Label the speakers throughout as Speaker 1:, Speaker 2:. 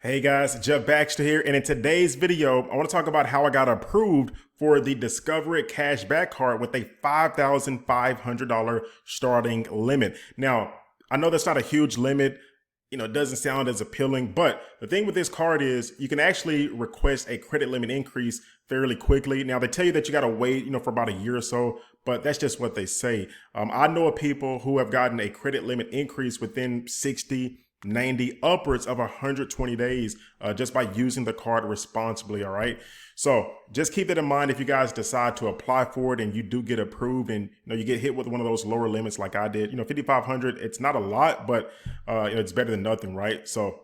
Speaker 1: Hey guys, Jeff Baxter here, and in today's video, I want to talk about how I got approved for the Discover It Cashback card with a $5,500 starting limit. Now, I know that's not a huge limit. It doesn't sound as appealing, but the thing with this card is you can actually request a credit limit increase fairly quickly. Now, they tell you that you got to wait, for about a year or so, but that's just what they say. I know of people who have gotten a credit limit increase within 60, 90, upwards of 120 days just by using the card responsibly. All right. So just keep that in mind if you guys decide to apply for it and you do get approved and you get hit with one of those lower limits like I did. 5,500, it's not a lot, but it's better than nothing, right? So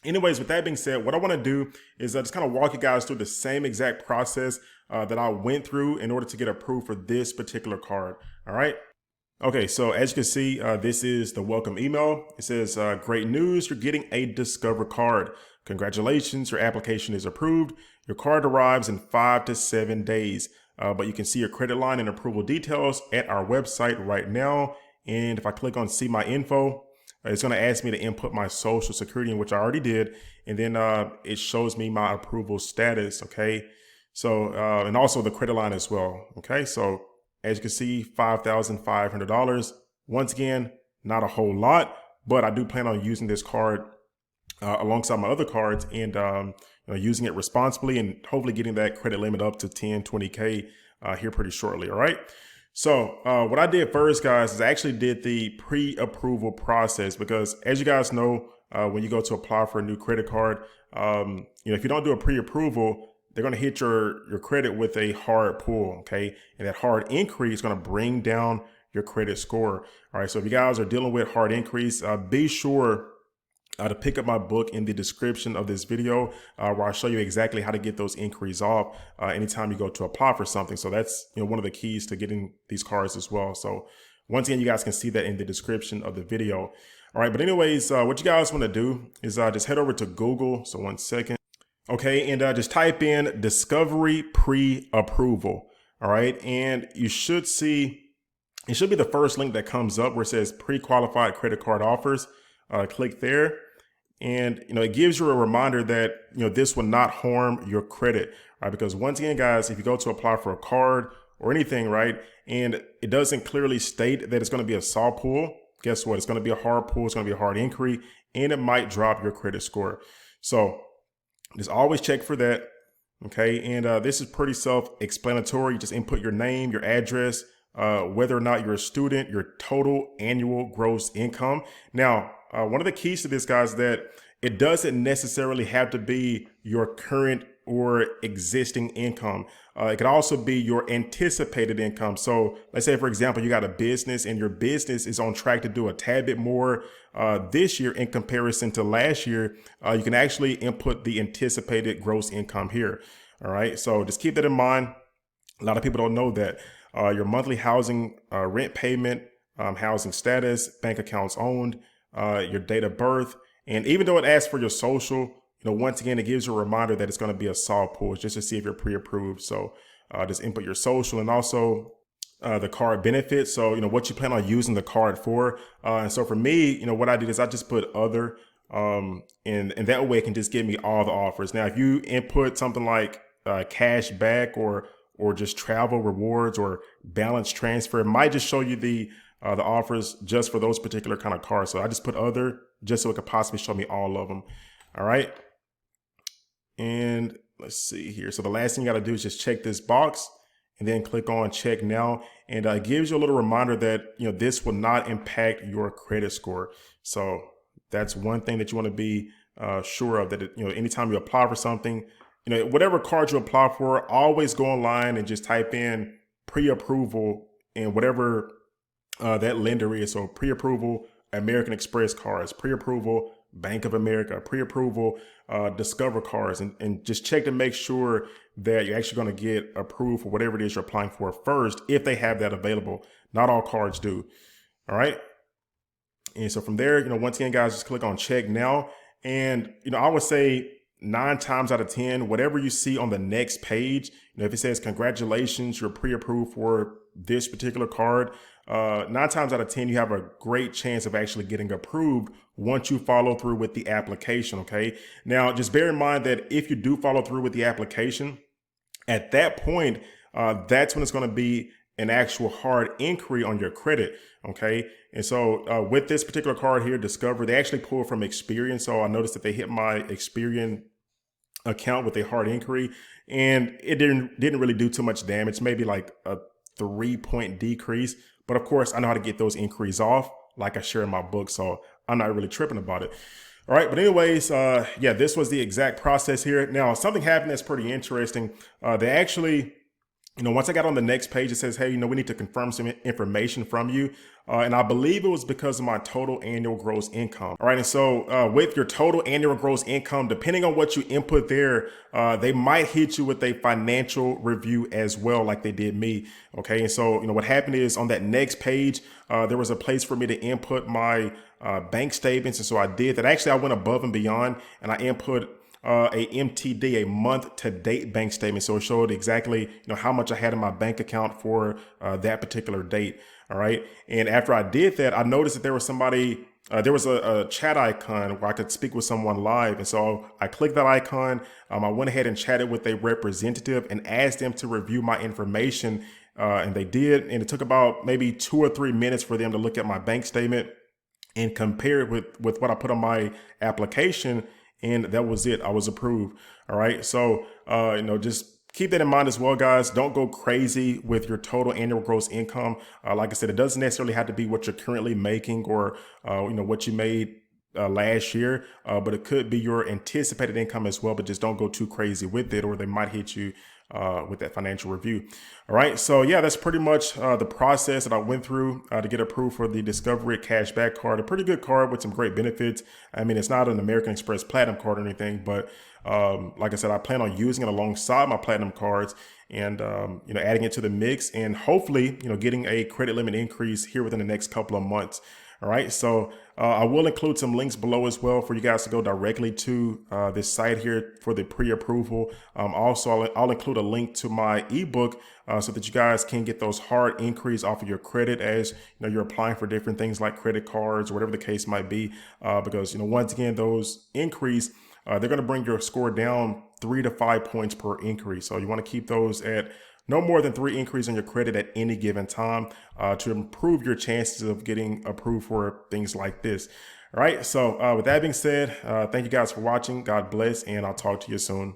Speaker 1: anyways, with that being said, what I want to do is just kind of walk you guys through the same exact process that I went through in order to get approved for this particular card. All right. Okay, so as you can see, this is the welcome email. It says, great news, you're getting a Discover card. Congratulations, your application is approved. Your card arrives in 5 to 7 days, but you can see your credit line and approval details at our website right now. And if I click on see my info, it's going to ask me to input my social security, which I already did. And then it shows me my approval status, okay? So, and also the credit line as well, okay? So as you can see, $5,500. Once again, not a whole lot, but I do plan on using this card alongside my other cards and using it responsibly and hopefully getting that credit limit up to 10, 20K here pretty shortly. All right. So what I did first, guys, is I actually did the pre-approval process because as you guys know, when you go to apply for a new credit card, if you don't do a pre-approval, they're going to hit your credit with a hard pull, okay? And that hard increase is going to bring down your credit score. All right, so if you guys are dealing with hard increase, be sure to pick up my book in the description of this video where I show you exactly how to get those inquiries off anytime you go to apply for something. So that's one of the keys to getting these cards as well. So once again, you guys can see that in the description of the video. All right, but anyways, what you guys want to do is just head over to Google. So one second. Okay, and just type in Discovery Pre-Approval. All right, and you should see, it should be the first link that comes up where it says pre-qualified credit card offers. Click there, and it gives you a reminder that this will not harm your credit, right? Because once again, guys, if you go to apply for a card or anything, right, and it doesn't clearly state that it's going to be a soft pull, guess what? It's going to be a hard pull. It's going to be a hard inquiry, and it might drop your credit score. So just always check for that, okay? And this is pretty self-explanatory. You just input your name, your address, whether or not you're a student, your total annual gross income. Now, one of the keys to this, guys, is that it doesn't necessarily have to be your current or existing income. It could also be your anticipated income. So let's say, for example, you got a business and your business is on track to do a tad bit more this year in comparison to last year. You can actually input the anticipated gross income here. All right. So just keep that in mind. A lot of people don't know that your monthly housing rent payment, housing status, bank accounts owned, your date of birth. And even though it asks for your social, once again, it gives you a reminder that it's going to be a soft pull just to see if you're pre-approved. So just input your social and also the card benefits. So, what you plan on using the card for. And so for me, what I did is I just put other and that way it can just give me all the offers. Now, if you input something like cashback or just travel rewards or balance transfer, it might just show you the offers just for those particular kind of cards. So I just put other just so it could possibly show me all of them. All right. And let's see here. So the last thing you got to do is just check this box and then click on check now. And it gives you a little reminder that, this will not impact your credit score. So that's one thing that you want to be sure of, that, anytime you apply for something, whatever card you apply for, always go online and just type in pre-approval and whatever that lender is. So pre-approval, American Express cards, pre-approval, Bank of America, pre-approval, Discover cards, and just check to make sure that you're actually going to get approved for whatever it is you're applying for first, if they have that available. Not all cards do. All right. And so from there, once again, guys, just click on check now. And, I would say 9 times out of 10, whatever you see on the next page, if it says congratulations, you're pre-approved for this particular card, 9 times out of 10, you have a great chance of actually getting approved once you follow through with the application. Okay. Now, just bear in mind that if you do follow through with the application, at that point, that's when it's going to be an actual hard inquiry on your credit. Okay. And so with this particular card here, Discover, they actually pull from Experian. So I noticed that they hit my Experian account with a hard inquiry, and it didn't really do too much damage, maybe like a 3-point decrease. But of course, I know how to get those inquiries off, like I share in my book. So I'm not really tripping about it. All right. But anyways, yeah, this was the exact process here. Now, something happened that's pretty interesting. They actually, once I got on the next page, it says, hey, we need to confirm some information from you. And I believe it was because of my total annual gross income. All right. And so with your total annual gross income, depending on what you input there, they might hit you with a financial review as well, like they did me. Okay. And so, what happened is on that next page, there was a place for me to input my bank statements. And so I did that. Actually, I went above and beyond, and I input a MTD, a month to date bank statement. So it showed exactly, how much I had in my bank account for that particular date. All right. And after I did that, I noticed that there was somebody, there was a chat icon where I could speak with someone live. And so I clicked that icon. I went ahead and chatted with a representative and asked them to review my information. And they did. And it took about maybe 2 or 3 minutes for them to look at my bank statement and compare it with what I put on my application. And that was it. I was approved. All right. So, just keep that in mind as well, guys. Don't go crazy with your total annual gross income. Like I said, it doesn't necessarily have to be what you're currently making or, what you made last year, but it could be your anticipated income as well. But just don't go too crazy with it, or they might hit you with that financial review. All right. So yeah, that's pretty much the process that I went through to get approved for the Discovery Cashback card. A pretty good card with some great benefits. I mean, it's not an American Express Platinum card or anything, but like I said, I plan on using it alongside my Platinum cards and, adding it to the mix and hopefully, getting a credit limit increase here within the next couple of months. All right. So I will include some links below as well for you guys to go directly to this site here for the pre-approval. Also, I'll include a link to my ebook so that you guys can get those hard inquiries off of your credit as you're applying for different things like credit cards or whatever the case might be. Because, once again, those inquiries, they're going to bring your score down 3 to 5 points per inquiry. So you want to keep those at no more than 3 inquiries on your credit at any given time to improve your chances of getting approved for things like this. All right. So with that being said, thank you guys for watching. God bless, and I'll talk to you soon.